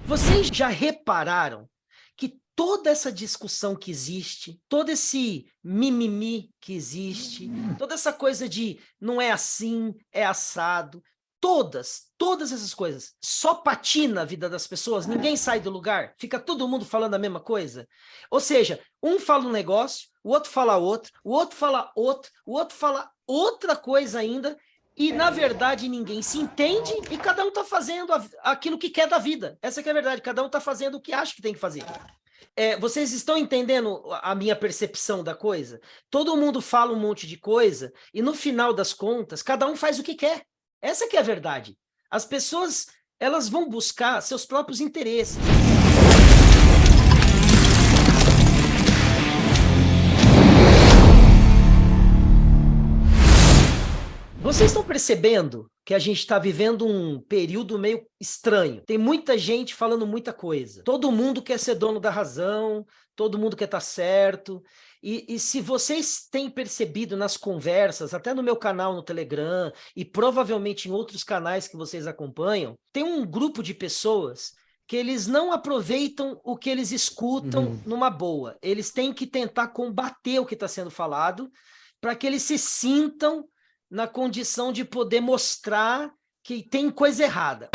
Vocês já repararam que toda essa discussão que existe, todo esse mimimi que existe, toda essa coisa de não é assim, é assado, todas essas coisas, só patina a vida das pessoas, ninguém sai do lugar, fica todo mundo falando a mesma coisa? Ou seja, um fala um negócio, o outro fala outro, o outro fala outro, o outro fala outra coisa ainda, e, na verdade, ninguém se entende e cada um está fazendo aquilo que quer da vida. Essa que é a verdade, cada um está fazendo o que acha que tem que fazer. Vocês estão entendendo a minha percepção da coisa? Todo mundo fala um monte de coisa e, no final das contas, cada um faz o que quer. Essa que é a verdade. As pessoas, elas vão buscar seus próprios interesses. Vocês estão percebendo que a gente está vivendo um período meio estranho? Tem muita gente falando muita coisa. Todo mundo quer ser dono da razão, todo mundo quer estar certo. E se vocês têm percebido nas conversas, até no meu canal no Telegram e provavelmente em outros canais que vocês acompanham, tem um grupo de pessoas que eles não aproveitam o que eles escutam numa boa. Eles têm que tentar combater o que está sendo falado para que eles se sintam na condição de poder mostrar que tem coisa errada.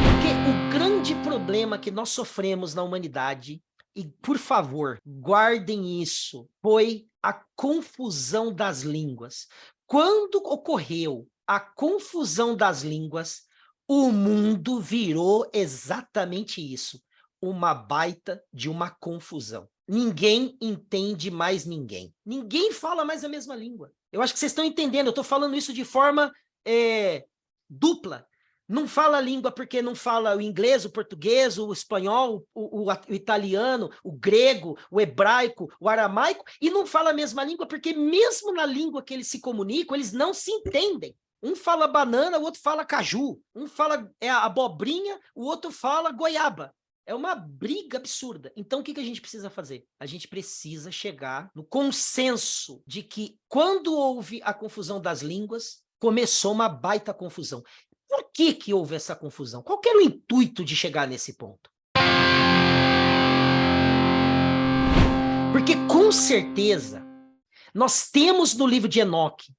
Porque o grande problema que nós sofremos na humanidade, e por favor, guardem isso, foi a confusão das línguas. Quando ocorreu a confusão das línguas, o mundo virou exatamente isso, uma baita de uma confusão. Ninguém entende mais ninguém. Ninguém fala mais a mesma língua. Eu acho que vocês estão entendendo, eu estou falando isso de forma dupla. Não fala a língua porque não fala o inglês, o português, o espanhol, o italiano, o grego, o hebraico, o aramaico, e não fala a mesma língua porque mesmo na língua que eles se comunicam, eles não se entendem. Um fala banana, o outro fala caju. Um fala abobrinha, o outro fala goiaba. É uma briga absurda. Então, o que a gente precisa fazer? A gente precisa chegar no consenso de que, quando houve a confusão das línguas, começou uma baita confusão. Por que houve essa confusão? Qual que era o intuito de chegar nesse ponto? Porque, com certeza, nós temos no livro de Enoque,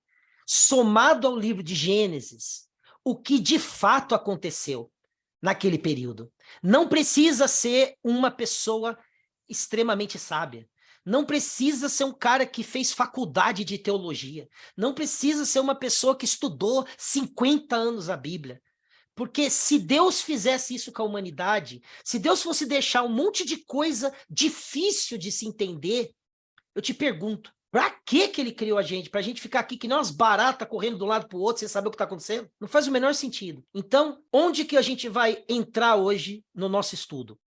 somado ao livro de Gênesis, o que de fato aconteceu naquele período. Não precisa ser uma pessoa extremamente sábia. Não precisa ser um cara que fez faculdade de teologia. Não precisa ser uma pessoa que estudou 50 anos a Bíblia. Porque se Deus fizesse isso com a humanidade, se Deus fosse deixar um monte de coisa difícil de se entender, eu te pergunto, para que ele criou a gente? Para a gente ficar aqui que nem umas baratas correndo de um lado para o outro sem saber o que está acontecendo? Não faz o menor sentido. Então, onde que a gente vai entrar hoje no nosso estudo?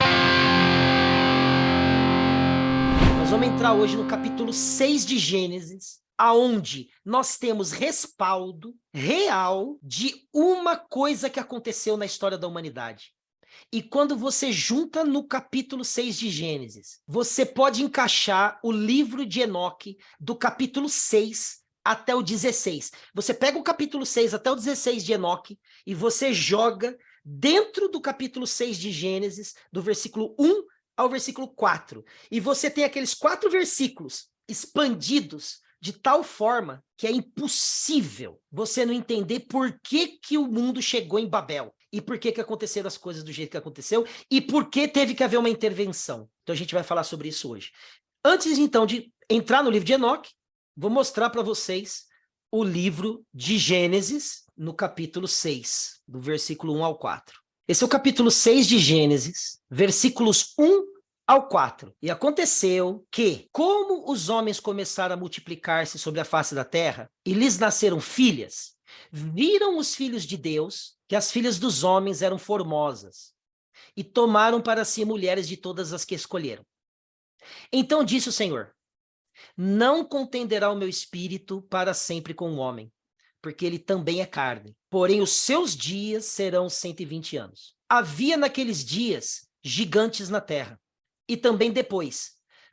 Nós vamos entrar hoje no capítulo 6 de Gênesis, aonde nós temos respaldo real de uma coisa que aconteceu na história da humanidade. E quando você junta no capítulo 6 de Gênesis, você pode encaixar o livro de Enoque do capítulo 6 até o 16. Você pega o capítulo 6 até o 16 de Enoque e você joga dentro do capítulo 6 de Gênesis, do versículo 1 ao versículo 4. E você tem aqueles 4 versículos expandidos de tal forma que é impossível você não entender por que o mundo chegou em Babel. E por que aconteceram as coisas do jeito que aconteceu, e por que teve que haver uma intervenção. Então a gente vai falar sobre isso hoje. Antes, então, de entrar no livro de Enoque, vou mostrar para vocês o livro de Gênesis, no capítulo 6, do versículo 1 ao 4. Esse é o capítulo 6 de Gênesis, versículos 1 ao 4. E aconteceu que, como os homens começaram a multiplicar-se sobre a face da terra, e lhes nasceram filhas, viram os filhos de Deus que as filhas dos homens eram formosas, e tomaram para si mulheres de todas as que escolheram. Então disse o Senhor: não contenderá o meu espírito para sempre com o homem, porque ele também é carne. Porém, os seus dias serão 120 anos. Havia naqueles dias gigantes na terra, e também depois,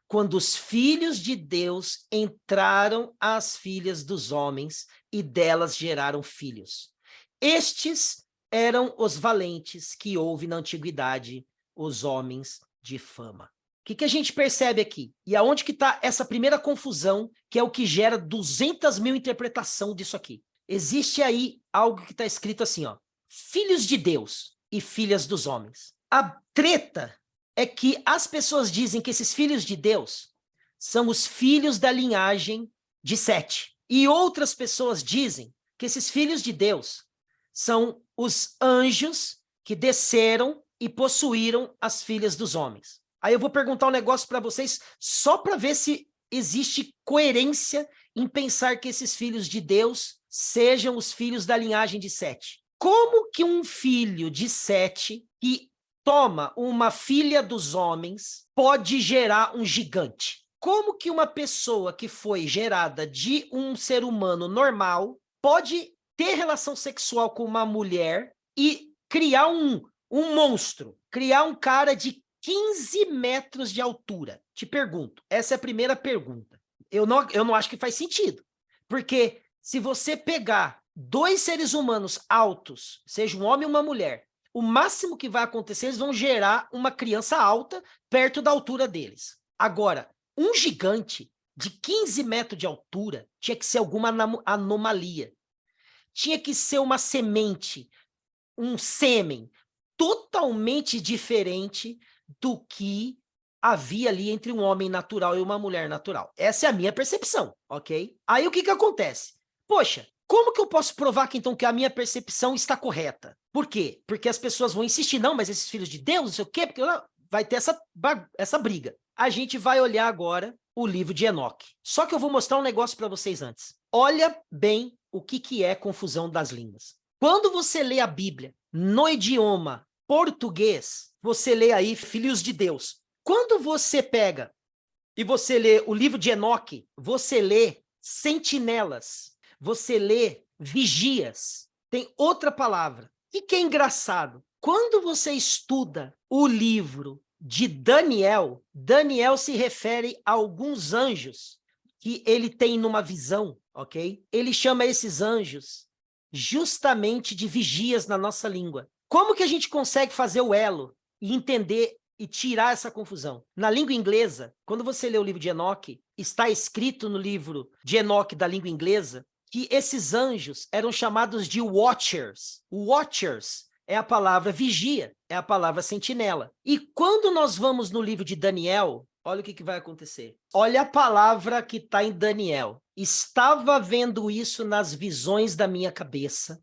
quando os filhos de Deus entraram às filhas dos homens, e delas geraram filhos. Estes eram os valentes que houve na antiguidade, os homens de fama. O que a gente percebe aqui? E aonde que está essa primeira confusão, que é o que gera 200 mil interpretações disso aqui? Existe aí algo que está escrito assim, ó, filhos de Deus e filhas dos homens. A treta é que as pessoas dizem que esses filhos de Deus são os filhos da linhagem de Sete. E outras pessoas dizem que esses filhos de Deus são os anjos que desceram e possuíram as filhas dos homens. Aí eu vou perguntar um negócio para vocês, só para ver se existe coerência em pensar que esses filhos de Deus sejam os filhos da linhagem de Sete. Como que um filho de Sete que toma uma filha dos homens pode gerar um gigante? Como que uma pessoa que foi gerada de um ser humano normal pode ter relação sexual com uma mulher e criar um monstro, criar um cara de 15 metros de altura? Te pergunto, essa é a primeira pergunta. Eu não acho que faz sentido, porque se você pegar dois seres humanos altos, seja um homem ou uma mulher, o máximo que vai acontecer, eles vão gerar uma criança alta perto da altura deles. Agora, um gigante de 15 metros de altura tinha que ser alguma anomalia. Tinha que ser uma semente, um sêmen totalmente diferente do que havia ali entre um homem natural e uma mulher natural. Essa é a minha percepção, ok? Aí o que acontece? Poxa, como que eu posso provar que então que a minha percepção está correta? Por quê? Porque as pessoas vão insistir, não, mas esses filhos de Deus, não sei o quê, porque vai ter essa briga. A gente vai olhar agora o livro de Enoque. Só que eu vou mostrar um negócio para vocês antes. Olha bem o que é confusão das línguas. Quando você lê a Bíblia no idioma português, você lê aí filhos de Deus. Quando você pega e você lê o livro de Enoque, você lê sentinelas, você lê vigias. Tem outra palavra. E que é engraçado, quando você estuda o livro de Daniel, Daniel se refere a alguns anjos que ele tem numa visão, ok? Ele chama esses anjos justamente de vigias na nossa língua. Como que a gente consegue fazer o elo e entender e tirar essa confusão? Na língua inglesa, quando você lê o livro de Enoque, está escrito no livro de Enoque da língua inglesa que esses anjos eram chamados de watchers. Watchers é a palavra vigia, é a palavra sentinela. E quando nós vamos no livro de Daniel, olha o que vai acontecer. Olha a palavra que está em Daniel. Estava vendo isso nas visões da minha cabeça,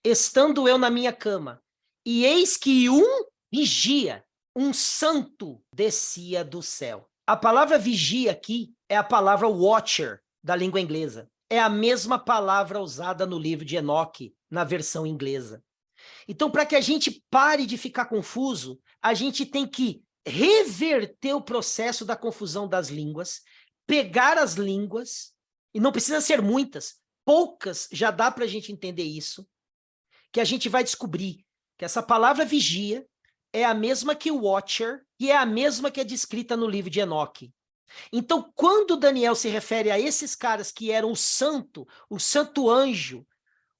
estando eu na minha cama, e eis que um vigia, um santo, descia do céu. A palavra vigia aqui é a palavra watcher da língua inglesa. É a mesma palavra usada no livro de Enoque, na versão inglesa. Então, para que a gente pare de ficar confuso, a gente tem que reverter o processo da confusão das línguas, pegar as línguas, e não precisa ser muitas, poucas já dá para a gente entender isso, que a gente vai descobrir que essa palavra vigia é a mesma que watcher, e é a mesma que é descrita no livro de Enoque. Então, quando Daniel se refere a esses caras que eram o santo anjo,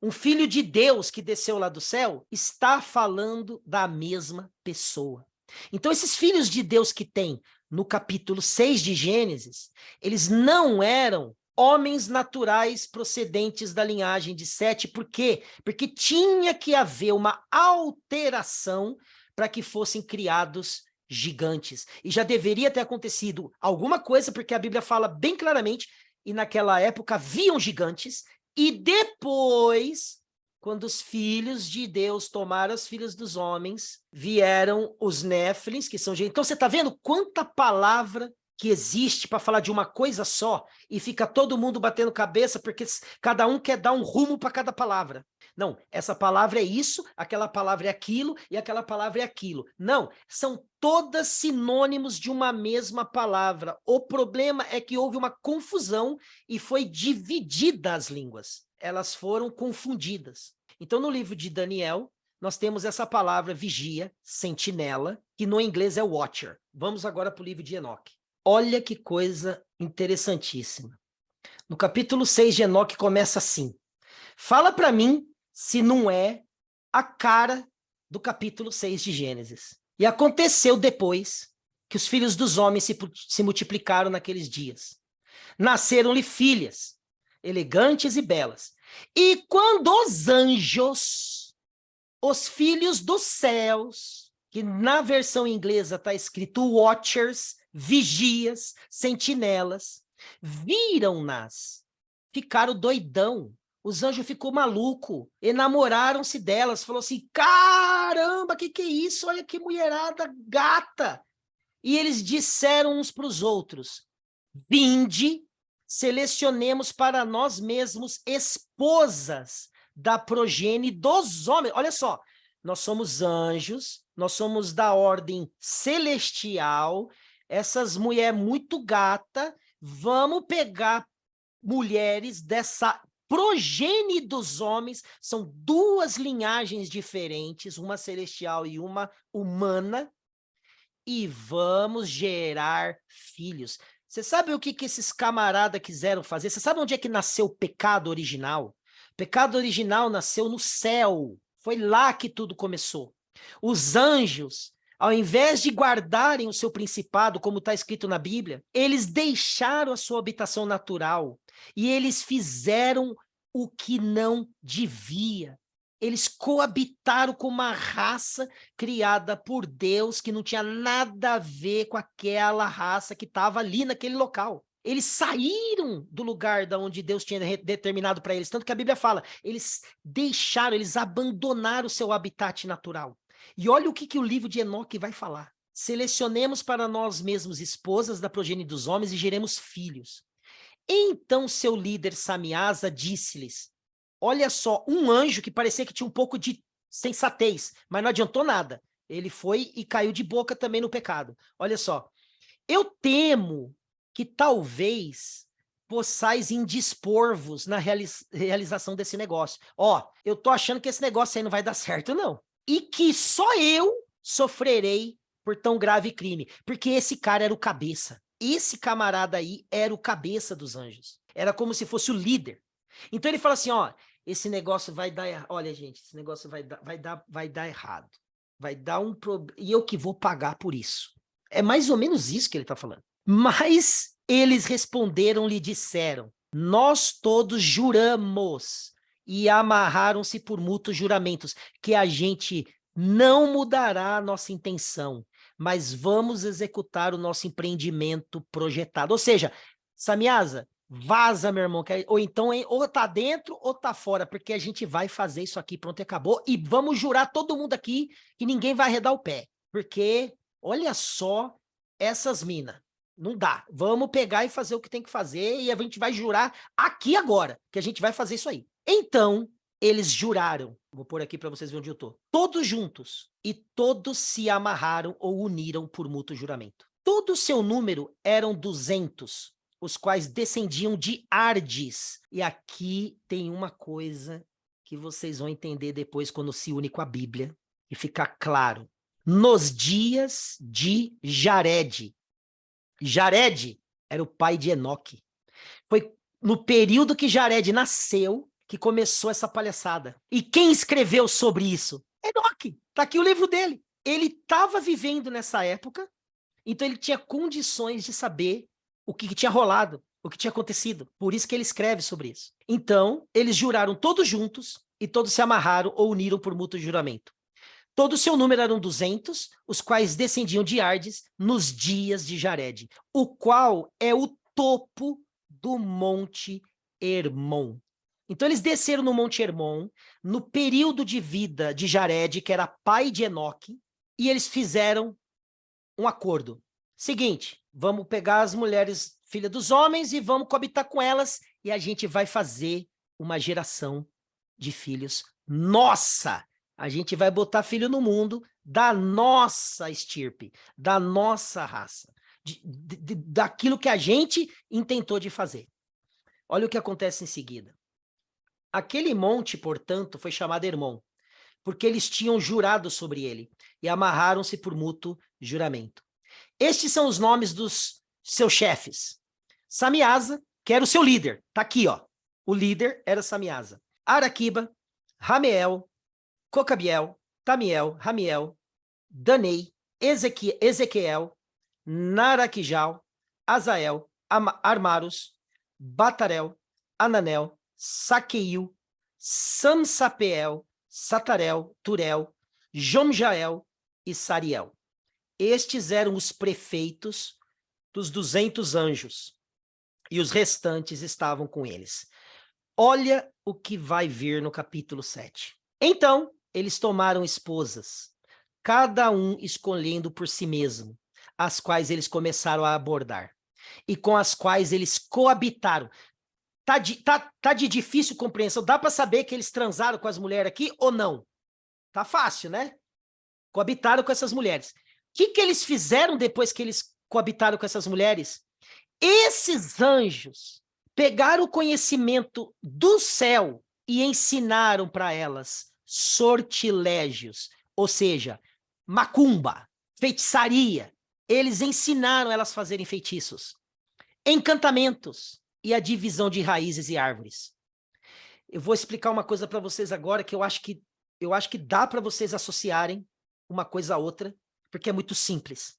um filho de Deus que desceu lá do céu, está falando da mesma pessoa. Então, esses filhos de Deus que tem no capítulo 6 de Gênesis, eles não eram homens naturais procedentes da linhagem de Sete. Por quê? Porque tinha que haver uma alteração para que fossem criados gigantes. E já deveria ter acontecido alguma coisa, porque a Bíblia fala bem claramente, e naquela época haviam gigantes, e depois, quando os filhos de Deus tomaram as filhas dos homens, vieram os néfilins, que são... Então você está vendo quanta palavra que existe para falar de uma coisa só, e fica todo mundo batendo cabeça, porque cada um quer dar um rumo para cada palavra. Não, essa palavra é isso, aquela palavra é aquilo, e aquela palavra é aquilo. Não, são todas sinônimos de uma mesma palavra. O problema é que houve uma confusão e foi dividida as línguas. Elas foram confundidas. Então, no livro de Daniel, nós temos essa palavra vigia, sentinela, que no inglês é watcher. Vamos agora para o livro de Enoque. Olha que coisa interessantíssima. No capítulo 6 de Enoque começa assim. Fala para mim se não é a cara do capítulo 6 de Gênesis. E aconteceu depois que os filhos dos homens se multiplicaram naqueles dias. Nasceram-lhe filhas, elegantes e belas. E quando os anjos, os filhos dos céus, que na versão inglesa está escrito watchers, vigias, sentinelas, viram-nas, ficaram doidão. Os anjos ficou maluco, enamoraram-se delas, falou assim, caramba, que é isso? Olha que mulherada gata. E eles disseram uns para os outros, vinde, selecionemos para nós mesmos esposas da progenie dos homens. Olha só, nós somos anjos, nós somos da ordem celestial, essas mulheres muito gata, vamos pegar mulheres dessa progenie dos homens, são duas linhagens diferentes, uma celestial e uma humana, e vamos gerar filhos. Você sabe o que esses camaradas quiseram fazer? Você sabe onde é que nasceu o pecado original? O pecado original nasceu no céu. Foi lá que tudo começou. Os anjos, ao invés de guardarem o seu principado, como está escrito na Bíblia, eles deixaram a sua habitação natural e eles fizeram o que não devia. Eles coabitaram com uma raça criada por Deus que não tinha nada a ver com aquela raça que estava ali naquele local. Eles saíram do lugar da onde Deus tinha determinado para eles, tanto que a Bíblia fala, eles deixaram, eles abandonaram o seu habitat natural. E olha o que o livro de Enoque vai falar. Selecionemos para nós mesmos esposas da progenie dos homens e geremos filhos. Então seu líder Samiasa disse-lhes, olha só, um anjo que parecia que tinha um pouco de sensatez, mas não adiantou nada. Ele foi e caiu de boca também no pecado. Olha só, eu temo que talvez possais indispor-vos na realização desse negócio. Ó, eu tô achando que esse negócio aí não vai dar certo, não. E que só eu sofrerei por tão grave crime, porque esse cara era o cabeça. Esse camarada aí era o cabeça dos anjos. Era como se fosse o líder. Então ele fala assim, ó, esse negócio vai dar, olha gente, esse negócio vai dar errado. Vai dar um problema, e eu que vou pagar por isso. É mais ou menos isso que ele está falando. Mas eles responderam-lhe e disseram, nós todos juramos, e amarraram-se por mútuos juramentos, que a gente não mudará a nossa intenção, mas vamos executar o nosso empreendimento projetado. Ou seja, Samiasa, vaza, meu irmão, ou então ou tá dentro ou tá fora, porque a gente vai fazer isso aqui, pronto, e acabou, e vamos jurar todo mundo aqui que ninguém vai arredar o pé, porque olha só essas minas, não dá, vamos pegar e fazer o que tem que fazer, e a gente vai jurar aqui agora, que a gente vai fazer isso aí. Então, eles juraram, vou pôr aqui para vocês verem onde eu tô, todos juntos, e todos se amarraram ou uniram por mútuo juramento. Todo o seu número eram 200, os quais descendiam de Ardes. E aqui tem uma coisa que vocês vão entender depois quando se une com a Bíblia, e fica claro. Nos dias de Jared. Jared era o pai de Enoque. Foi no período que Jared nasceu que começou essa palhaçada. E quem escreveu sobre isso? Enoque. Tá aqui o livro dele. Ele estava vivendo nessa época, então ele tinha condições de saber o que tinha rolado, o que tinha acontecido. Por isso que ele escreve sobre isso. Então, eles juraram todos juntos e todos se amarraram ou uniram por mútuo juramento. Todo o seu número eram 200, os quais descendiam de Ardes nos dias de Jared, o qual é o topo do Monte Hermon. Então, eles desceram no Monte Hermon, no período de vida de Jared, que era pai de Enoque, e eles fizeram um acordo. Seguinte, vamos pegar as mulheres filhas dos homens e vamos coabitar com elas, e a gente vai fazer uma geração de filhos. Nossa! A gente vai botar filho no mundo da nossa estirpe, da nossa raça, daquilo que a gente intentou de fazer. Olha o que acontece em seguida. Aquele monte, portanto, foi chamado Hermon, porque eles tinham jurado sobre ele e amarraram-se por mútuo juramento. Estes são os nomes dos seus chefes. Samiasa, que era o seu líder, tá aqui, ó. O líder era Samiasa. Araquiba, Rameel, Cocabiel, Tamiel, Ramiel, Danei, Ezequiel, Naraquijal, Azael, Armaros, Batarel, Ananel, Saqueil, Samsapeel, Satarel, Turel, Jomjael e Sariel. Estes eram os prefeitos dos 200 anjos, e os restantes estavam com eles. Olha o que vai vir no capítulo 7. Então, eles tomaram esposas, cada um escolhendo por si mesmo, as quais eles começaram a abordar, e com as quais eles coabitaram. Tá de difícil compreensão. Dá para saber que eles transaram com as mulheres aqui ou não? Tá fácil, né? Coabitaram com essas mulheres. O que eles fizeram depois que eles coabitaram com essas mulheres? Esses anjos pegaram o conhecimento do céu e ensinaram para elas sortilégios, ou seja, macumba, feitiçaria. Eles ensinaram elas a fazerem feitiços, encantamentos e a divisão de raízes e árvores. Eu vou explicar uma coisa para vocês agora que eu acho que dá para vocês associarem uma coisa a outra, porque é muito simples.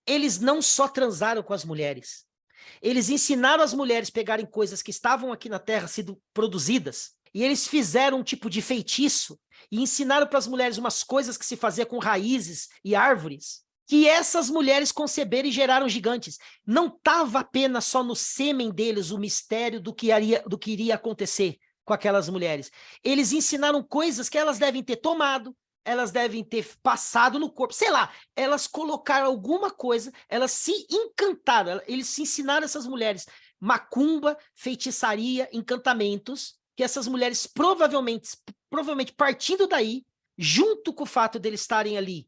Eles não só transaram com as mulheres, eles ensinaram as mulheres a pegarem coisas que estavam aqui na terra sendo produzidas, e eles fizeram um tipo de feitiço e ensinaram para as mulheres umas coisas que se fazia com raízes e árvores, que essas mulheres conceberam e geraram gigantes. Não estava apenas só no sêmen deles o mistério do que iria acontecer com aquelas mulheres. Eles ensinaram coisas que elas devem ter tomado, elas devem ter passado no corpo, sei lá, elas colocaram alguma coisa, elas se encantaram, eles se ensinaram essas mulheres macumba, feitiçaria, encantamentos, que essas mulheres provavelmente partindo daí, junto com o fato deles estarem ali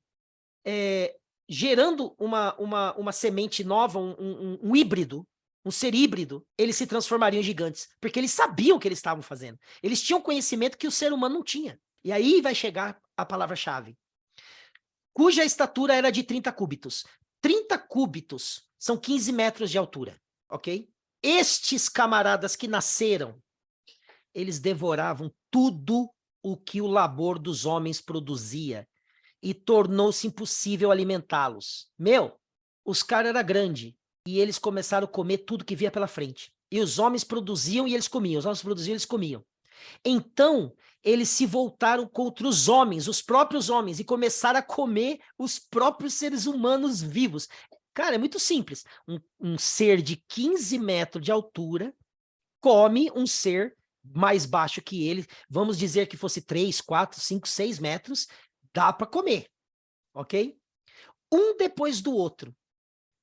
gerando uma semente nova, um híbrido, um ser híbrido, eles se transformariam em gigantes, porque eles sabiam o que eles estavam fazendo. Eles tinham conhecimento que o ser humano não tinha. E aí vai chegar a palavra-chave. Cuja estatura era de 30 cúbitos. 30 cúbitos são 15 metros de altura, ok? Estes camaradas que nasceram, eles devoravam tudo o que o labor dos homens produzia e tornou-se impossível alimentá-los. Os caras eram grandes e eles começaram a comer tudo que via pela frente. E os homens produziam e eles comiam, os homens produziam e eles comiam. Então, eles se voltaram contra os homens, os próprios homens, e começaram a comer os próprios seres humanos vivos. Cara, é muito simples. Um ser de 15 metros de altura come um ser mais baixo que ele, vamos dizer que fosse 3, 4, 5, 6 metros, dá para comer, ok? Um depois do outro,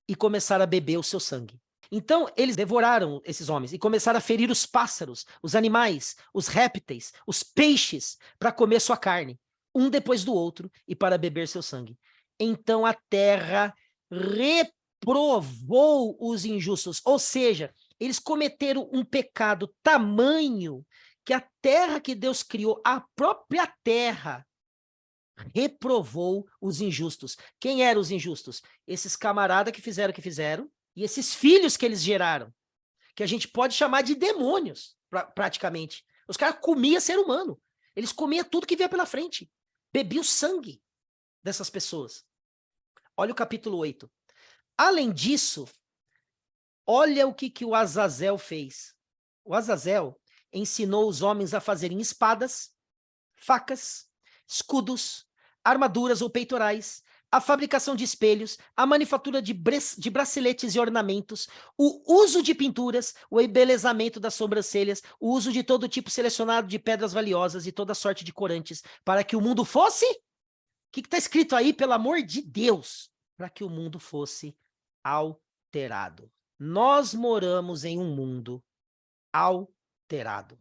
e começaram a beber o seu sangue. Então, eles devoraram esses homens e começaram a ferir os pássaros, os animais, os répteis, os peixes, para comer sua carne, um depois do outro, e para beber seu sangue. Então, a terra reprovou os injustos, ou seja, eles cometeram um pecado tamanho que a terra que Deus criou, a própria terra, reprovou os injustos. Quem eram os injustos? Esses camaradas que fizeram o que fizeram, e esses filhos que eles geraram, que a gente pode chamar de demônios, praticamente. Os caras comiam ser humano. Eles comiam tudo que via pela frente. Bebiam o sangue dessas pessoas. Olha o capítulo 8. Além disso, olha o que o Azazel fez. O Azazel ensinou os homens a fazerem espadas, facas, escudos, armaduras ou peitorais, a fabricação de espelhos, a manufatura de braceletes e ornamentos, o uso de pinturas, o embelezamento das sobrancelhas, o uso de todo tipo selecionado de pedras valiosas e toda sorte de corantes, para que o mundo fosse... O que está escrito aí, pelo amor de Deus? Para que o mundo fosse alterado. Nós moramos em um mundo alterado.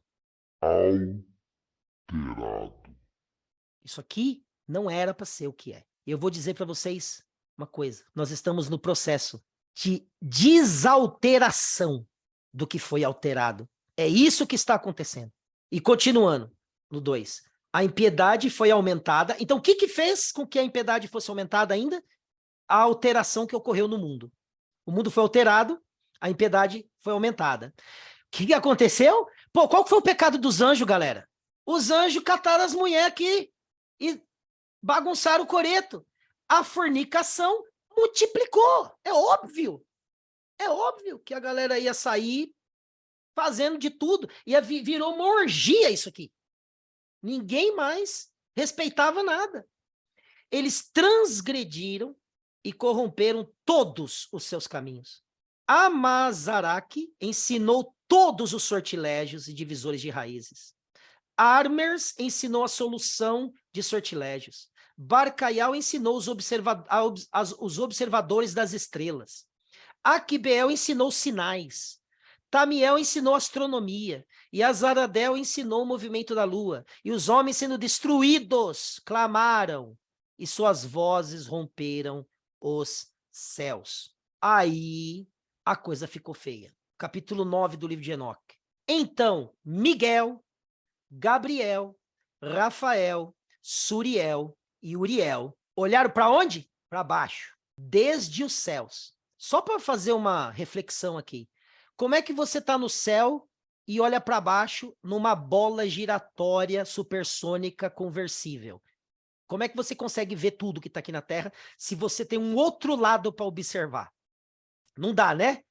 Isso aqui não era para ser o que é. Eu vou dizer para vocês uma coisa. Nós estamos no processo de desalteração do que foi alterado. É isso que está acontecendo. E continuando, no 2. A impiedade foi aumentada. Então, o que fez com que a impiedade fosse aumentada ainda? A alteração que ocorreu no mundo. O mundo foi alterado, a impiedade foi aumentada. O que aconteceu? Pô, qual foi o pecado dos anjos, galera? Os anjos cataram as mulheres aqui. e bagunçaram o coreto. A fornicação multiplicou. É óbvio que a galera ia sair fazendo de tudo. Virou uma orgia isso aqui. Ninguém mais respeitava nada. Eles transgrediram e corromperam todos os seus caminhos. Amazaraque ensinou todos os sortilégios e divisores de raízes. Armers ensinou a solução de sortilégios. Barcaial ensinou os observadores das estrelas. Aquibeel ensinou sinais. Tamiel ensinou astronomia. E Azaradel ensinou o movimento da lua. E os homens sendo destruídos clamaram. E suas vozes romperam os céus. Aí a coisa ficou feia. Capítulo 9 do livro de Enoque. Então, Miguel, Gabriel, Rafael, Suriel e Uriel olharam para onde? Para baixo, desde os céus. Só para fazer uma reflexão aqui. Como é que você está no céu e olha para baixo numa bola giratória supersônica conversível? Como é que você consegue ver tudo que está aqui na Terra se você tem um outro lado para observar? Não dá, né?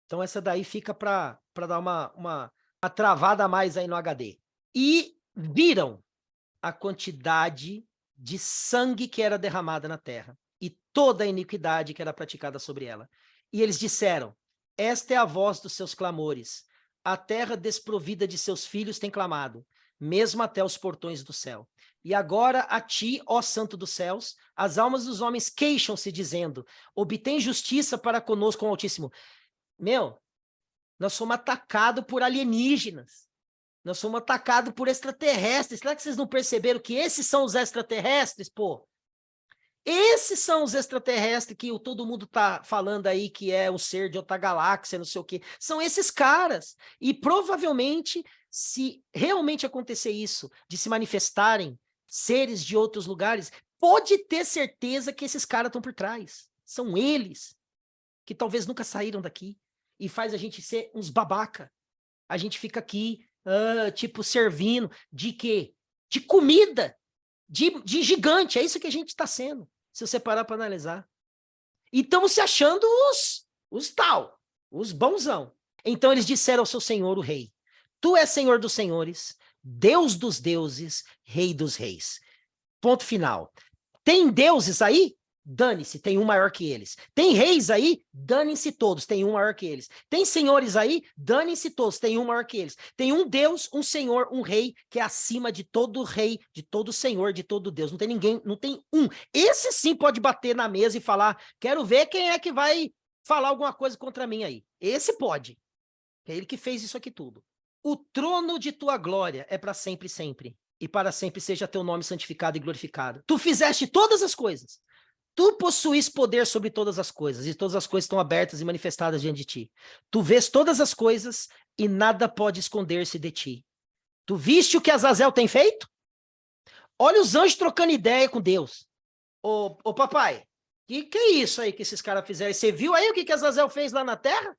Então essa daí fica para dar uma travada a mais aí no HD. E viram a quantidade de sangue que era derramada na terra e toda a iniquidade que era praticada sobre ela. E eles disseram, esta é a voz dos seus clamores. A terra desprovida de seus filhos tem clamado, mesmo até os portões do céu. E agora a ti, ó Santo dos céus, as almas dos homens queixam-se, dizendo, obtém justiça para conosco, o Altíssimo. Meu, nós somos atacados por alienígenas. Nós somos atacados por extraterrestres. Será que vocês não perceberam que esses são os extraterrestres, pô? Esses são os extraterrestres que todo mundo tá falando aí que é um ser de outra galáxia, não sei o quê. São esses caras. E provavelmente, se realmente acontecer isso, de se manifestarem seres de outros lugares, pode ter certeza que esses caras estão por trás. São eles que talvez nunca saíram daqui e faz a gente ser uns babaca. A gente fica aqui, tipo, servindo de quê? De comida. De gigante, é isso que a gente está sendo, se você parar para analisar. E estamos se achando os bonzão. Então eles disseram ao seu senhor, o rei, tu és senhor dos senhores, Deus dos deuses, rei dos reis. Ponto final. Tem deuses aí? Dane-se, tem um maior que eles. Tem reis aí? Dane-se todos, tem um maior que eles. Tem senhores aí? Dane-se todos, tem um maior que eles. Tem um Deus, um senhor, um rei, que é acima de todo rei, de todo senhor, de todo Deus. Não tem ninguém, não tem um. Esse sim pode bater na mesa e falar, quero ver quem é que vai falar alguma coisa contra mim aí. Esse pode. É ele que fez isso aqui tudo. O trono de tua glória é para sempre e sempre. E para sempre seja teu nome santificado e glorificado. Tu fizeste todas as coisas. Tu possuis poder sobre todas as coisas, e todas as coisas estão abertas e manifestadas diante de ti. Tu vês todas as coisas, e nada pode esconder-se de ti. Tu viste o que Azazel tem feito? Olha os anjos trocando ideia com Deus. Ô papai, que é isso aí que esses caras fizeram? Você viu aí o que Azazel fez lá na terra?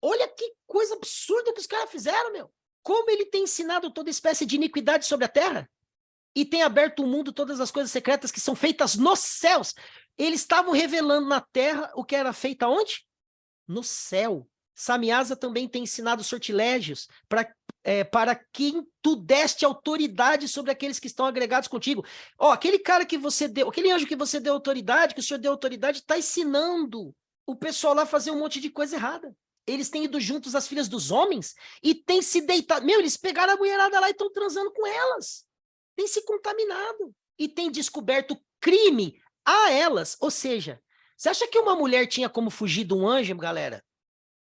Olha que coisa absurda que os caras fizeram, meu. Como ele tem ensinado toda espécie de iniquidade sobre a terra? E tem aberto o mundo todas as coisas secretas que são feitas nos céus. Eles estavam revelando na terra o que era feito aonde? No céu. Samiasa também tem ensinado sortilégios para quem tu deste autoridade sobre aqueles que estão agregados contigo. Ó, aquele cara que você deu, aquele anjo que você deu autoridade, que o senhor deu autoridade, está ensinando o pessoal lá a fazer um monte de coisa errada. Eles têm ido juntos às filhas dos homens e têm se deitado. Meu, eles pegaram a mulherada lá e estão transando com elas. Tem se contaminado e tem descoberto crime a elas. Ou seja, você acha que uma mulher tinha como fugir de um anjo, galera?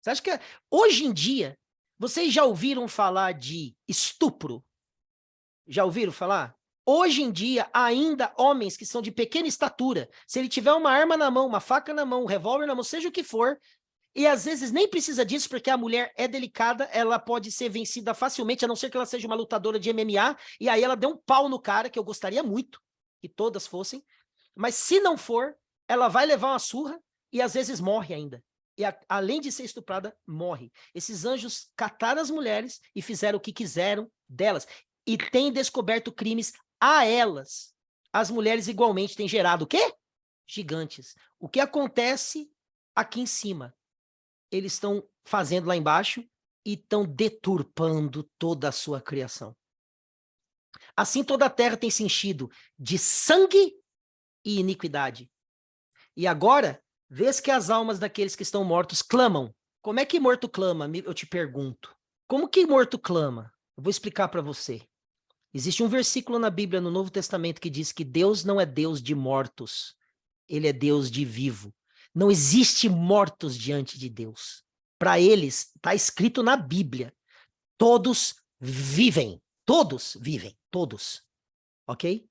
Você acha que hoje em dia, vocês já ouviram falar de estupro? Já ouviram falar? Hoje em dia, ainda homens que são de pequena estatura, se ele tiver uma arma na mão, uma faca na mão, um revólver na mão, seja o que for, e às vezes nem precisa disso, porque a mulher é delicada, ela pode ser vencida facilmente, a não ser que ela seja uma lutadora de MMA, e aí ela deu um pau no cara, que eu gostaria muito que todas fossem, mas se não for, ela vai levar uma surra e às vezes morre ainda. E além de ser estuprada, morre. Esses anjos cataram as mulheres e fizeram o que quiseram delas. E têm descoberto crimes a elas, as mulheres igualmente têm gerado o quê? Gigantes. O que acontece aqui em cima? Eles estão fazendo lá embaixo e estão deturpando toda a sua criação. Assim toda a terra tem se enchido de sangue e iniquidade. E agora, vês que as almas daqueles que estão mortos clamam. Como é que morto clama? Eu te pergunto. Como que morto clama? Eu vou explicar para você. Existe um versículo na Bíblia, no Novo Testamento, que diz que Deus não é Deus de mortos, ele é Deus de vivo. Não existe mortos diante de Deus. Para eles, está escrito na Bíblia, todos vivem. Todos vivem, todos. Ok?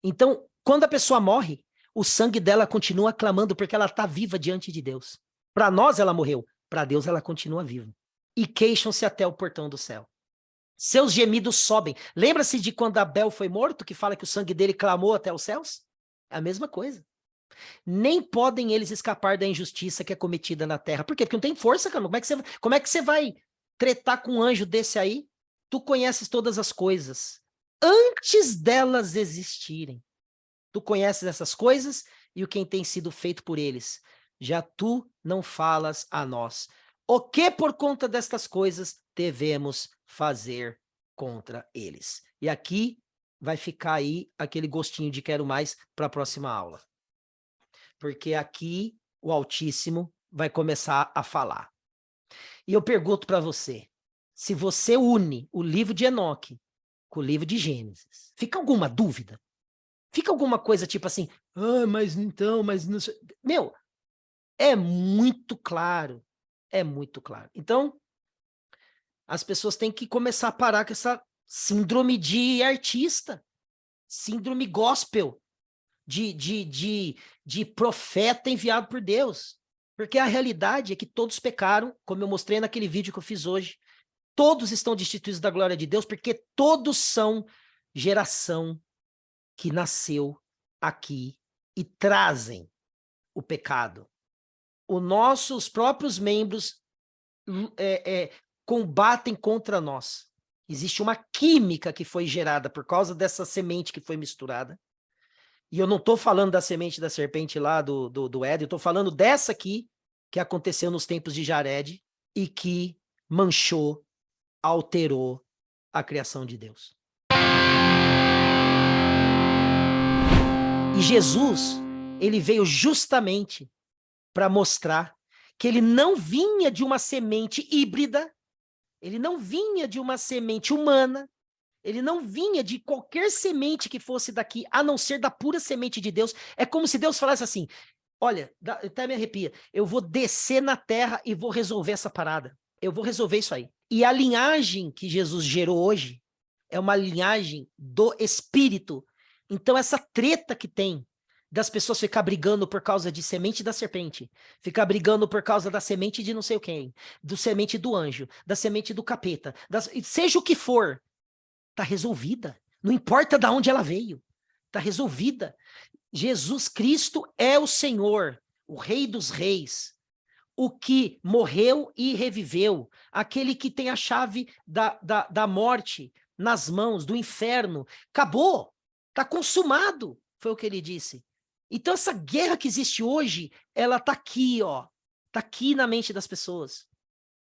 Então, quando a pessoa morre, o sangue dela continua clamando porque ela está viva diante de Deus. Para nós ela morreu, para Deus ela continua viva. E queixam-se até o portão do céu. Seus gemidos sobem. Lembra-se de quando Abel foi morto, que fala que o sangue dele clamou até os céus? É a mesma coisa. Nem podem eles escapar da injustiça que é cometida na terra. Por quê? Porque não tem força, cara. Como é que você vai tretar com um anjo desse aí? Tu conheces todas as coisas antes delas existirem. Tu conheces essas coisas e o que tem sido feito por eles. Já tu não falas a nós. O que por conta destas coisas devemos fazer contra eles? E aqui vai ficar aí aquele gostinho de quero mais para a próxima aula. Porque aqui o Altíssimo vai começar a falar. E eu pergunto para você, se você une o livro de Enoque com o livro de Gênesis, fica alguma dúvida? Fica alguma coisa tipo assim, mas então, mas não sei. Meu, é muito claro. É muito claro. Então, as pessoas têm que começar a parar com essa síndrome de artista, síndrome gospel, de profeta enviado por Deus. Porque a realidade é que todos pecaram, como eu mostrei naquele vídeo que eu fiz hoje. Todos estão destituídos da glória de Deus, porque todos são geração que nasceu aqui e trazem o pecado. Os próprios membros combatem contra nós. Existe uma química que foi gerada por causa dessa semente que foi misturada. E eu não estou falando da semente da serpente lá do Éden, eu estou falando dessa aqui, que aconteceu nos tempos de Jared e que manchou, alterou a criação de Deus. E Jesus, ele veio justamente para mostrar que ele não vinha de uma semente híbrida, ele não vinha de uma semente humana, ele não vinha de qualquer semente que fosse daqui, a não ser da pura semente de Deus. É como se Deus falasse assim, olha, até me arrepia, eu vou descer na terra e vou resolver essa parada. Eu vou resolver isso aí. E a linhagem que Jesus gerou hoje é uma linhagem do Espírito. Então essa treta que tem das pessoas ficar brigando por causa de semente da serpente, ficar brigando por causa da semente de não sei quem, do semente do anjo, da semente do capeta, seja o que for, tá resolvida. Não importa de onde ela veio, tá resolvida. Jesus Cristo é o Senhor, o Rei dos Reis, o que morreu e reviveu, aquele que tem a chave da morte nas mãos, do inferno. Acabou, está consumado, foi o que ele disse. Então essa guerra que existe hoje, ela está aqui, ó, está aqui na mente das pessoas.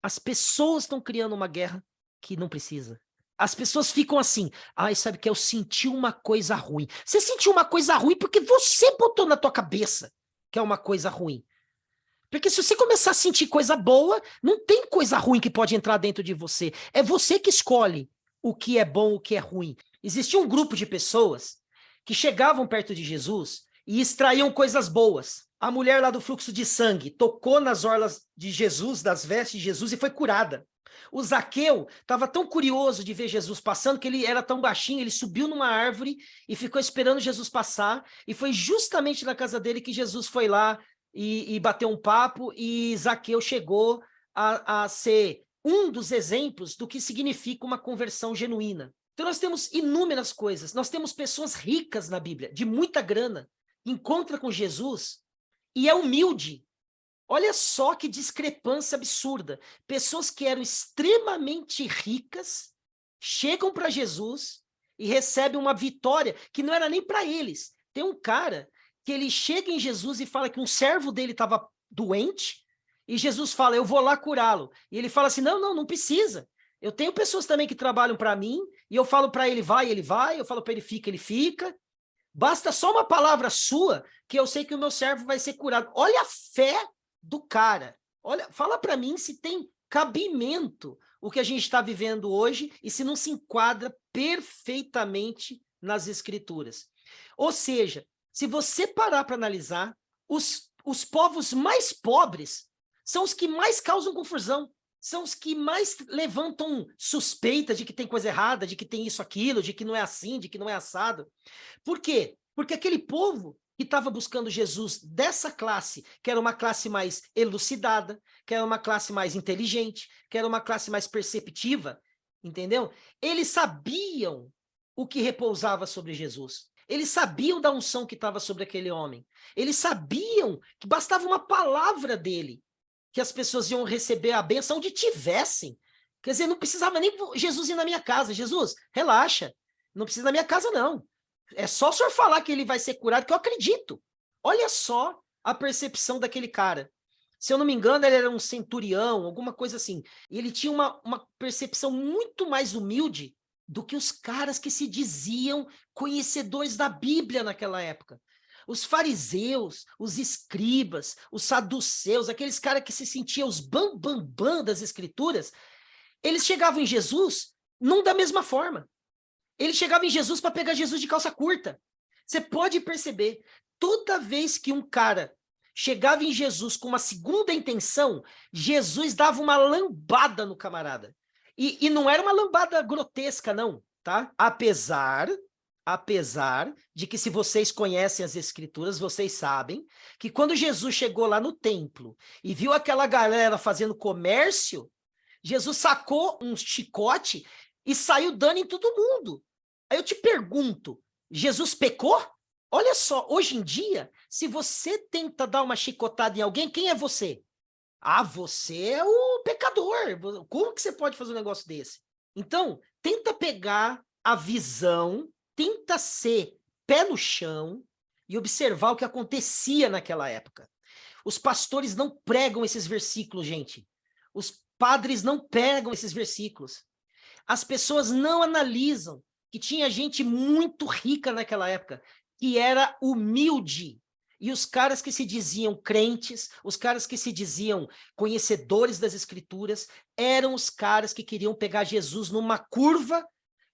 As pessoas estão criando uma guerra que não precisa. As pessoas ficam assim, sabe que eu senti uma coisa ruim. Você sentiu uma coisa ruim porque você botou na tua cabeça que é uma coisa ruim. Porque se você começar a sentir coisa boa, não tem coisa ruim que pode entrar dentro de você. É você que escolhe o que é bom, o que é ruim. Existia um grupo de pessoas que chegavam perto de Jesus e extraíam coisas boas. A mulher lá do fluxo de sangue tocou nas orlas de Jesus, das vestes de Jesus, e foi curada. O Zaqueu estava tão curioso de ver Jesus passando, que ele era tão baixinho, ele subiu numa árvore e ficou esperando Jesus passar, e foi justamente na casa dele que Jesus foi lá e bateu um papo, e Zaqueu chegou a ser um dos exemplos do que significa uma conversão genuína. Então nós temos inúmeras coisas, nós temos pessoas ricas na Bíblia, de muita grana, encontra com Jesus e é humilde. Olha só que discrepância absurda. Pessoas que eram extremamente ricas chegam para Jesus e recebe uma vitória que não era nem para eles. Tem um cara que ele chega em Jesus e fala que um servo dele estava doente, e Jesus fala, eu vou lá curá-lo. E ele fala assim, não precisa. Eu tenho pessoas também que trabalham para mim, e eu falo para ele vai, eu falo para ele fica. Basta só uma palavra sua, que eu sei que o meu servo vai ser curado. Olha a fé do cara. Olha, fala para mim se tem cabimento o que a gente está vivendo hoje e se não se enquadra perfeitamente nas escrituras. Ou seja, se você parar para analisar, os povos mais pobres são os que mais causam confusão, são os que mais levantam suspeita de que tem coisa errada, de que tem isso, aquilo, de que não é assim, de que não é assado. Por quê? Porque aquele povo que estava buscando Jesus dessa classe, que era uma classe mais elucidada, que era uma classe mais inteligente, que era uma classe mais perceptiva, entendeu? Eles sabiam o que repousava sobre Jesus. Eles sabiam da unção que estava sobre aquele homem. Eles sabiam que bastava uma palavra dele, que as pessoas iam receber a bênção onde tivessem. Quer dizer, não precisava nem Jesus ir na minha casa. Jesus, relaxa, não precisa da minha casa, não. É só o senhor falar que ele vai ser curado, que eu acredito. Olha só a percepção daquele cara. Se eu não me engano, ele era um centurião, alguma coisa assim. E ele tinha uma percepção muito mais humilde do que os caras que se diziam conhecedores da Bíblia naquela época. Os fariseus, os escribas, os saduceus, aqueles caras que se sentiam os bambambam das escrituras, eles chegavam em Jesus não da mesma forma. Ele chegava em Jesus para pegar Jesus de calça curta. Você pode perceber, toda vez que um cara chegava em Jesus com uma segunda intenção, Jesus dava uma lambada no camarada. E não era uma lambada grotesca, não, tá? Apesar de que, se vocês conhecem as escrituras, vocês sabem que quando Jesus chegou lá no templo e viu aquela galera fazendo comércio, Jesus sacou um chicote e saiu dando em todo mundo. Aí eu te pergunto, Jesus pecou? Olha só, hoje em dia, se você tenta dar uma chicotada em alguém, quem é você? Ah, você é o pecador. Como que você pode fazer um negócio desse? Então, tenta pegar a visão, tenta ser pé no chão e observar o que acontecia naquela época. Os pastores não pregam esses versículos, gente. Os padres não pregam esses versículos. As pessoas não analisam que tinha gente muito rica naquela época, que era humilde. E os caras que se diziam crentes, os caras que se diziam conhecedores das escrituras, eram os caras que queriam pegar Jesus numa curva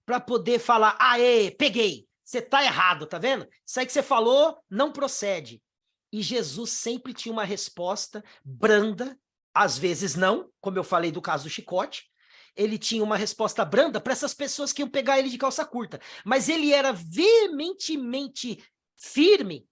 para poder falar, aê, peguei, você tá errado, tá vendo? Isso aí que você falou não procede. E Jesus sempre tinha uma resposta branda, às vezes não, como eu falei do caso do chicote, ele tinha uma resposta branda para essas pessoas que iam pegar ele de calça curta. Mas ele era veementemente firme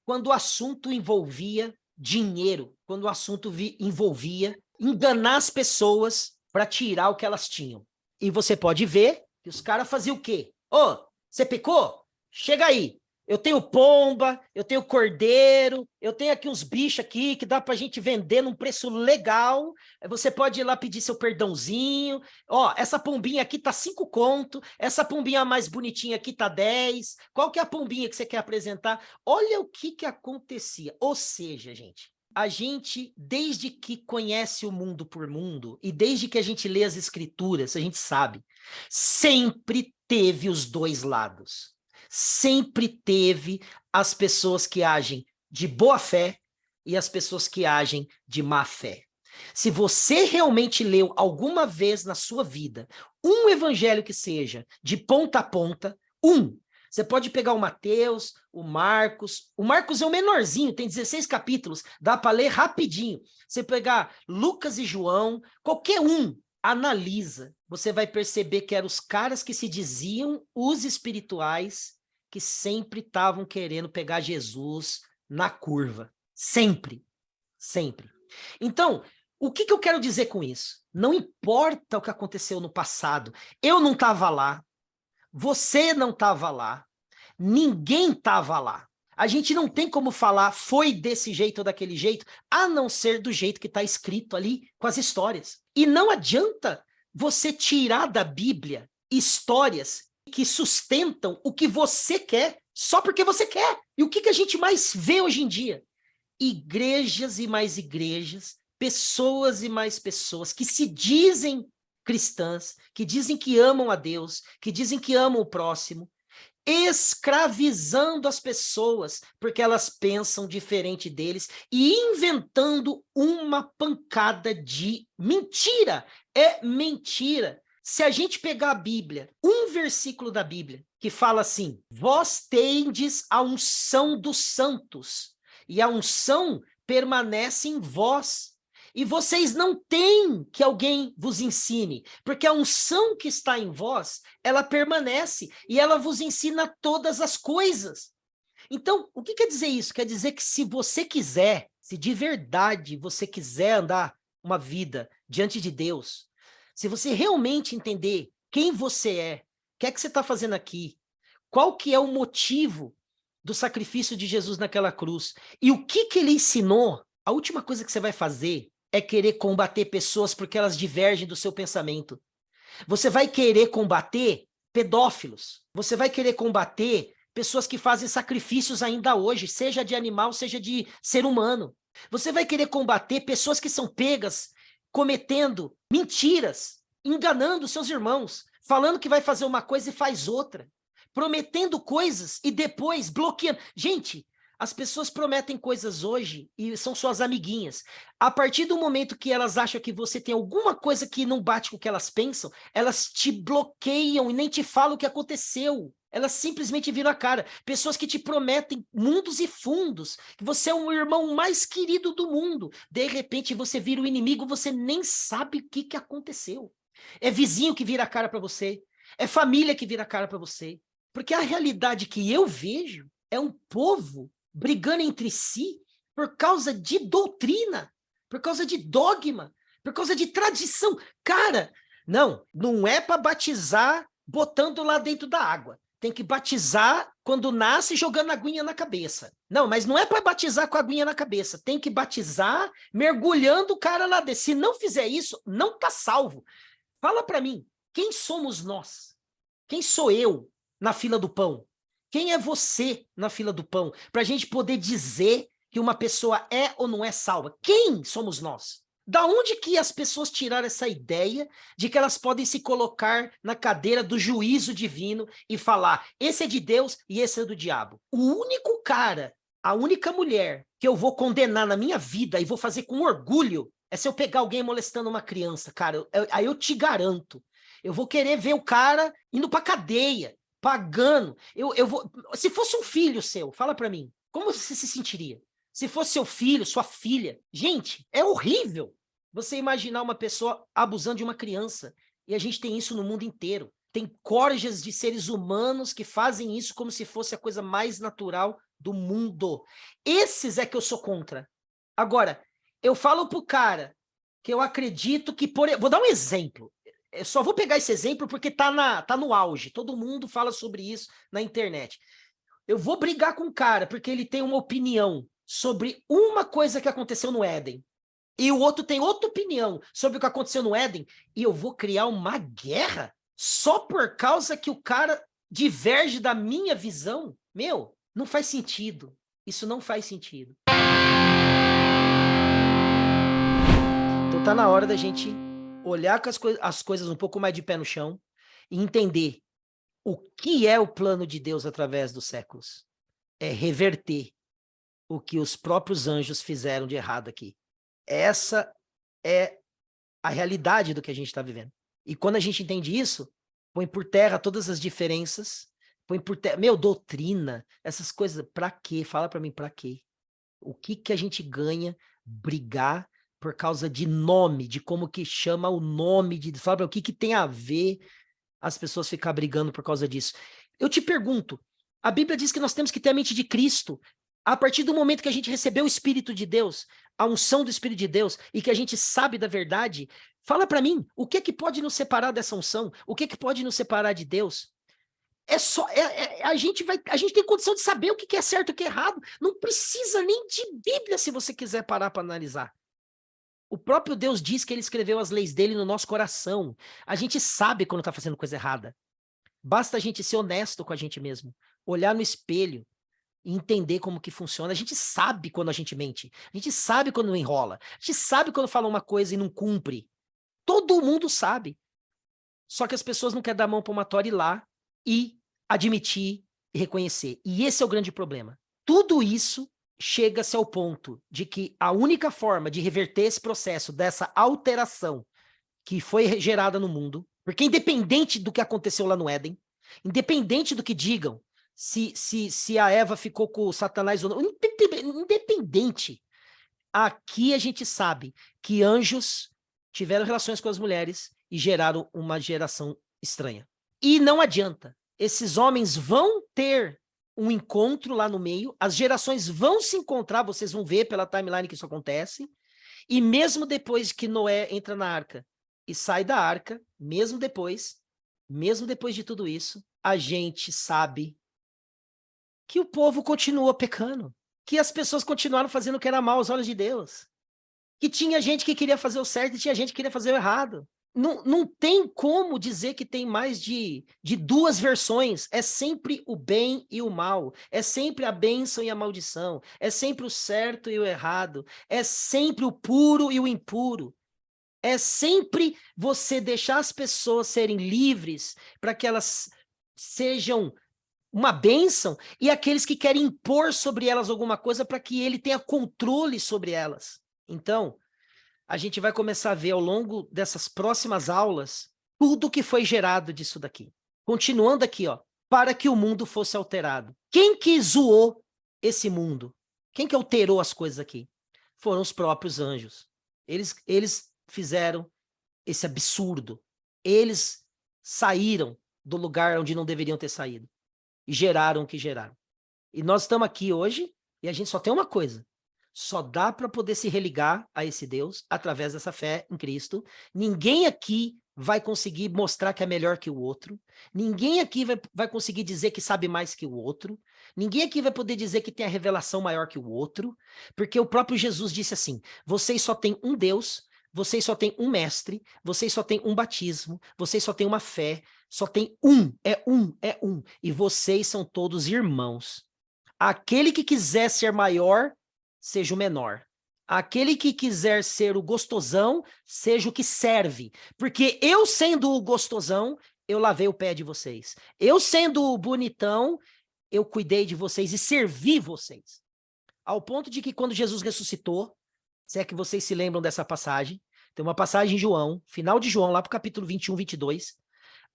quando o assunto envolvia dinheiro, quando o assunto envolvia enganar as pessoas para tirar o que elas tinham. E você pode ver que os caras faziam o quê? Ô, você pecou? Chega aí. Eu tenho pomba, eu tenho cordeiro, eu tenho aqui uns bichos aqui que dá pra gente vender num preço legal. Você pode ir lá pedir seu perdãozinho. Ó, essa pombinha aqui tá 5 conto, essa pombinha mais bonitinha aqui tá 10. Qual que é a pombinha que você quer apresentar? Olha o que acontecia. Ou seja, gente, a gente, desde que conhece o mundo por mundo e desde que a gente lê as escrituras, a gente sabe, sempre teve os dois lados. Sempre teve as pessoas que agem de boa fé e as pessoas que agem de má fé. Se você realmente leu alguma vez na sua vida um evangelho que seja de ponta a ponta, você pode pegar o Mateus, o Marcos é o menorzinho, tem 16 capítulos, dá para ler rapidinho. Você pegar Lucas e João, qualquer um, analisa, você vai perceber que eram os caras que se diziam os espirituais, que sempre estavam querendo pegar Jesus na curva. Sempre. Sempre. Então, o que eu quero dizer com isso? Não importa o que aconteceu no passado. Eu não estava lá. Você não estava lá. Ninguém estava lá. A gente não tem como falar foi desse jeito ou daquele jeito, a não ser do jeito que está escrito ali com as histórias. E não adianta você tirar da Bíblia histórias que sustentam o que você quer, só porque você quer. E o que a gente mais vê hoje em dia? Igrejas e mais igrejas, pessoas e mais pessoas que se dizem cristãs, que dizem que amam a Deus, que dizem que amam o próximo, escravizando as pessoas, porque elas pensam diferente deles e inventando uma pancada de mentira. É mentira. Se a gente pegar a Bíblia, um versículo da Bíblia, que fala assim: vós tendes a unção dos santos, e a unção permanece em vós. E vocês não têm que alguém vos ensine, porque a unção que está em vós, ela permanece e ela vos ensina todas as coisas. Então, o que quer dizer isso? Quer dizer que se você quiser, se de verdade você quiser andar uma vida diante de Deus, se você realmente entender quem você é, o que é que você está fazendo aqui, qual que é o motivo do sacrifício de Jesus naquela cruz, e o que ele ensinou, a última coisa que você vai fazer é querer combater pessoas porque elas divergem do seu pensamento. Você vai querer combater pedófilos. Você vai querer combater pessoas que fazem sacrifícios ainda hoje, seja de animal, seja de ser humano. Você vai querer combater pessoas que são pegas cometendo mentiras, enganando seus irmãos, falando que vai fazer uma coisa e faz outra, prometendo coisas e depois bloqueando. Gente, as pessoas prometem coisas hoje e são suas amiguinhas. A partir do momento que elas acham que você tem alguma coisa que não bate com o que elas pensam, elas te bloqueiam e nem te falam o que aconteceu. Elas simplesmente viram a cara. Pessoas que te prometem mundos e fundos, que você é o irmão mais querido do mundo. De repente você vira o inimigo, você nem sabe o que aconteceu. É vizinho que vira a cara para você. É família que vira a cara para você. Porque a realidade que eu vejo é um povo brigando entre si por causa de doutrina, por causa de dogma, por causa de tradição. Cara, não é para batizar botando lá dentro da água. Tem que batizar quando nasce jogando aguinha na cabeça. Não, mas não é para batizar com a aguinha na cabeça. Tem que batizar mergulhando o cara lá dentro. Se não fizer isso, não tá salvo. Fala para mim, quem somos nós? Quem sou eu na fila do pão? Quem é você na fila do pão? Para a gente poder dizer que uma pessoa é ou não é salva. Quem somos nós? Da onde que as pessoas tiraram essa ideia de que elas podem se colocar na cadeira do juízo divino e falar, esse é de Deus e esse é do diabo? O único cara, a única mulher que eu vou condenar na minha vida e vou fazer com orgulho é se eu pegar alguém molestando uma criança, cara. Aí eu te garanto. Eu vou querer ver o cara indo pra cadeia, pagando. Eu vou. Se fosse um filho seu, fala pra mim, como você se sentiria? Se fosse seu filho, sua filha. Gente, é horrível você imaginar uma pessoa abusando de uma criança. E a gente tem isso no mundo inteiro. Tem corjas de seres humanos que fazem isso como se fosse a coisa mais natural do mundo. Esses é que eu sou contra. Agora, eu falo pro cara que eu acredito que... Vou dar um exemplo. Eu só vou pegar esse exemplo porque tá no auge. Todo mundo fala sobre isso na internet. Eu vou brigar com o cara porque ele tem uma opinião sobre uma coisa que aconteceu no Éden. E o outro tem outra opinião sobre o que aconteceu no Éden. E eu vou criar uma guerra só por causa que o cara diverge da minha visão? Meu, não faz sentido. Isso não faz sentido. Então tá na hora da gente olhar com as coisas um pouco mais de pé no chão e entender o que é o plano de Deus através dos séculos. É reverter o que os próprios anjos fizeram de errado aqui. Essa é a realidade do que a gente está vivendo. E quando a gente entende isso, põe por terra todas as diferenças, põe por terra, doutrina, essas coisas, pra quê? Fala pra mim, pra quê? O que a gente ganha brigar por causa de nome, de como que chama o nome, fala pra mim, o que tem a ver as pessoas ficar brigando por causa disso? Eu te pergunto, a Bíblia diz que nós temos que ter a mente de Cristo. A partir do momento que a gente recebeu o Espírito de Deus, a unção do Espírito de Deus, e que a gente sabe da verdade, fala para mim, o que pode nos separar dessa unção? O que pode nos separar de Deus? A gente tem condição de saber o que é certo e o que é errado. Não precisa nem de Bíblia se você quiser parar para analisar. O próprio Deus diz que ele escreveu as leis dele no nosso coração. A gente sabe quando está fazendo coisa errada. Basta a gente ser honesto com a gente mesmo, olhar no espelho e entender como que funciona. A gente sabe quando a gente mente, a gente sabe quando enrola, a gente sabe quando fala uma coisa e não cumpre. Todo mundo sabe. Só que as pessoas não querem dar a mão palmatória e ir lá e admitir e reconhecer. E esse é o grande problema. Tudo isso chega-se ao ponto de que a única forma de reverter esse processo, dessa alteração que foi gerada no mundo, porque independente do que aconteceu lá no Éden, independente do que digam, se a Eva ficou com o Satanás ou não, independente, aqui a gente sabe que anjos tiveram relações com as mulheres e geraram uma geração estranha. E não adianta, esses homens vão ter um encontro lá no meio, as gerações vão se encontrar, vocês vão ver pela timeline que isso acontece, e mesmo depois que Noé entra na arca e sai da arca, mesmo depois de tudo isso, a gente sabe que o povo continua pecando, que as pessoas continuaram fazendo o que era mal aos olhos de Deus, que tinha gente que queria fazer o certo e tinha gente que queria fazer o errado. Não tem como dizer que tem mais de duas versões. É sempre o bem e o mal. É sempre a bênção e a maldição. É sempre o certo e o errado. É sempre o puro e o impuro. É sempre você deixar as pessoas serem livres para que elas sejam uma bênção e aqueles que querem impor sobre elas alguma coisa para que ele tenha controle sobre elas. Então, a gente vai começar a ver ao longo dessas próximas aulas tudo que foi gerado disso daqui. Continuando aqui, ó, para que o mundo fosse alterado. Quem que zoou esse mundo? Quem que alterou as coisas aqui? Foram os próprios anjos. Eles fizeram esse absurdo. Eles saíram do lugar onde não deveriam ter saído e geraram o que geraram. E nós estamos aqui hoje e a gente só tem uma coisa: só dá para poder se religar a esse Deus através dessa fé em Cristo. Ninguém aqui vai conseguir mostrar que é melhor que o outro. Ninguém aqui vai conseguir dizer que sabe mais que o outro. Ninguém aqui vai poder dizer que tem a revelação maior que o outro. Porque o próprio Jesus disse assim: vocês só têm um Deus, vocês só têm um mestre, vocês só têm um batismo, vocês só têm uma fé, só tem um, é um, é um. E vocês são todos irmãos. Aquele que quiser ser maior, seja o menor. Aquele que quiser ser o gostosão, seja o que serve. Porque eu sendo o gostosão, eu lavei o pé de vocês. Eu sendo o bonitão, eu cuidei de vocês e servi vocês. Ao ponto de que quando Jesus ressuscitou, se é que vocês se lembram dessa passagem, tem uma passagem em João, final de João, lá para o capítulo 21, 22,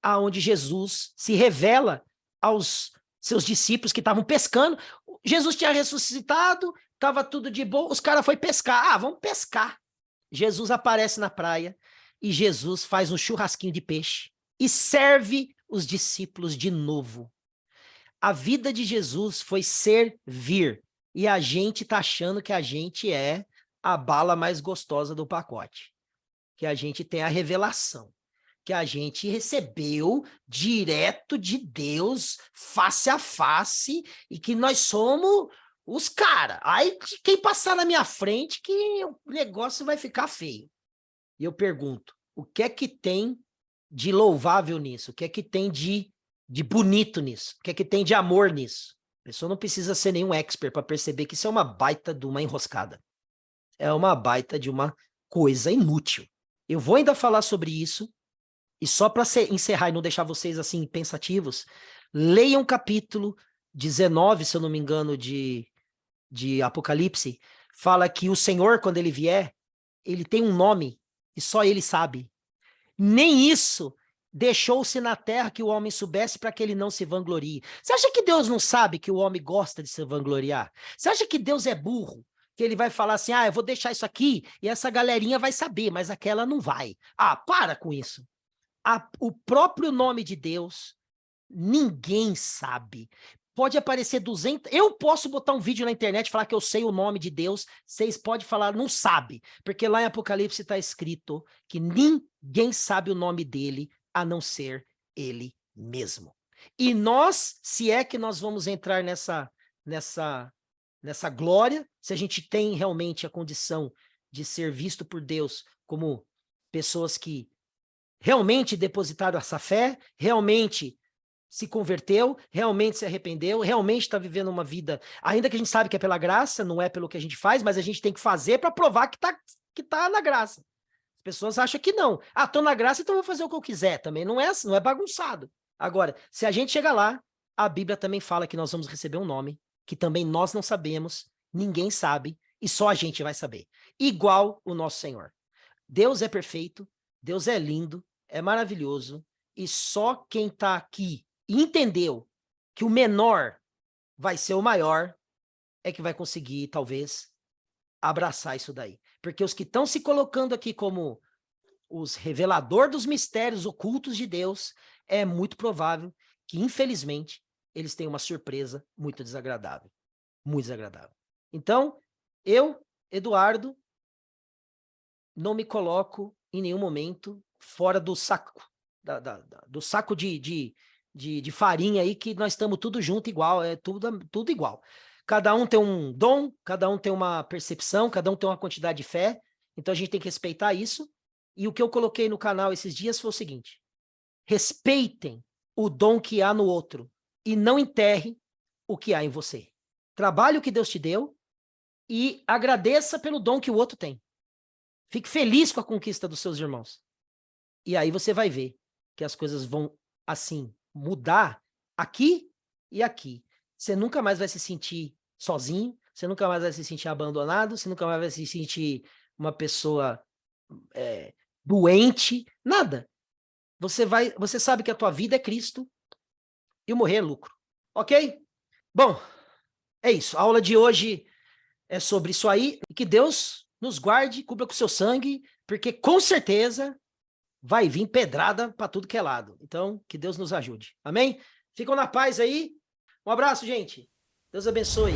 aonde Jesus se revela aos seus discípulos que estavam pescando. Jesus tinha ressuscitado, estava tudo de boa, os caras foram pescar. Ah, vamos pescar. Jesus aparece na praia e Jesus faz um churrasquinho de peixe e serve os discípulos de novo. A vida de Jesus foi servir. E a gente tá achando que a gente é a bala mais gostosa do pacote. Que a gente tem a revelação. Que a gente recebeu direto de Deus, face a face, e que nós somos os caras. Aí quem passar na minha frente que o negócio vai ficar feio. E eu pergunto, o que é que tem de louvável nisso? O que é que tem de bonito nisso? O que é que tem de amor nisso? A pessoa não precisa ser nenhum expert para perceber que isso é uma baita de uma enroscada. É uma baita de uma coisa inútil. Eu vou ainda falar sobre isso, e só para encerrar e não deixar vocês assim pensativos, leiam o capítulo 19, se eu não me engano, de Apocalipse. Fala que o Senhor, quando ele vier, ele tem um nome e só ele sabe. Nem isso deixou-se na terra que o homem soubesse para que ele não se vanglorie. Você acha que Deus não sabe que o homem gosta de se vangloriar? Você acha que Deus é burro? Que ele vai falar assim, eu vou deixar isso aqui e essa galerinha vai saber, mas aquela não vai. Ah, para com isso. O próprio nome de Deus, ninguém sabe. Pode aparecer 200... Eu posso botar um vídeo na internet e falar que eu sei o nome de Deus, vocês podem falar, não sabe. Porque lá em Apocalipse está escrito que ninguém sabe o nome dele, a não ser ele mesmo. E nós, se é que nós vamos entrar nessa glória, se a gente tem realmente a condição de ser visto por Deus como pessoas que realmente depositaram essa fé, realmente se converteu, realmente se arrependeu, realmente está vivendo uma vida, ainda que a gente sabe que é pela graça, não é pelo que a gente faz, mas a gente tem que fazer para provar que tá na graça. As pessoas acham que não. Ah, tô na graça, então vou fazer o que eu quiser. Também não é assim, não é bagunçado. Agora, se a gente chegar lá, a Bíblia também fala que nós vamos receber um nome, que também nós não sabemos, ninguém sabe, e só a gente vai saber. Igual o nosso Senhor. Deus é perfeito, Deus é lindo, é maravilhoso, e só quem está aqui e entendeu que o menor vai ser o maior é que vai conseguir, talvez, abraçar isso daí. Porque os que estão se colocando aqui como os reveladores dos mistérios ocultos de Deus, é muito provável que, infelizmente, eles tenham uma surpresa muito desagradável. Muito desagradável. Então, eu, Eduardo, não me coloco em nenhum momento fora do saco, do saco de farinha aí, que nós estamos tudo junto igual, é tudo igual. Cada um tem um dom, cada um tem uma percepção, cada um tem uma quantidade de fé, então a gente tem que respeitar isso. E o que eu coloquei no canal esses dias foi o seguinte: respeitem o dom que há no outro e não enterrem o que há em você. Trabalhe o que Deus te deu e agradeça pelo dom que o outro tem. Fique feliz com a conquista dos seus irmãos. E aí você vai ver que as coisas vão, assim, mudar aqui e aqui. Você nunca mais vai se sentir sozinho, você nunca mais vai se sentir abandonado, você nunca mais vai se sentir uma pessoa doente, nada. Você sabe que a tua vida é Cristo e o morrer é lucro. Ok? Bom, é isso. A aula de hoje é sobre isso aí. E que Deus nos guarde, cubra com seu sangue, porque com certeza vai vir pedrada para tudo que é lado. Então, que Deus nos ajude. Amém? Ficam na paz aí. Um abraço, gente. Deus abençoe.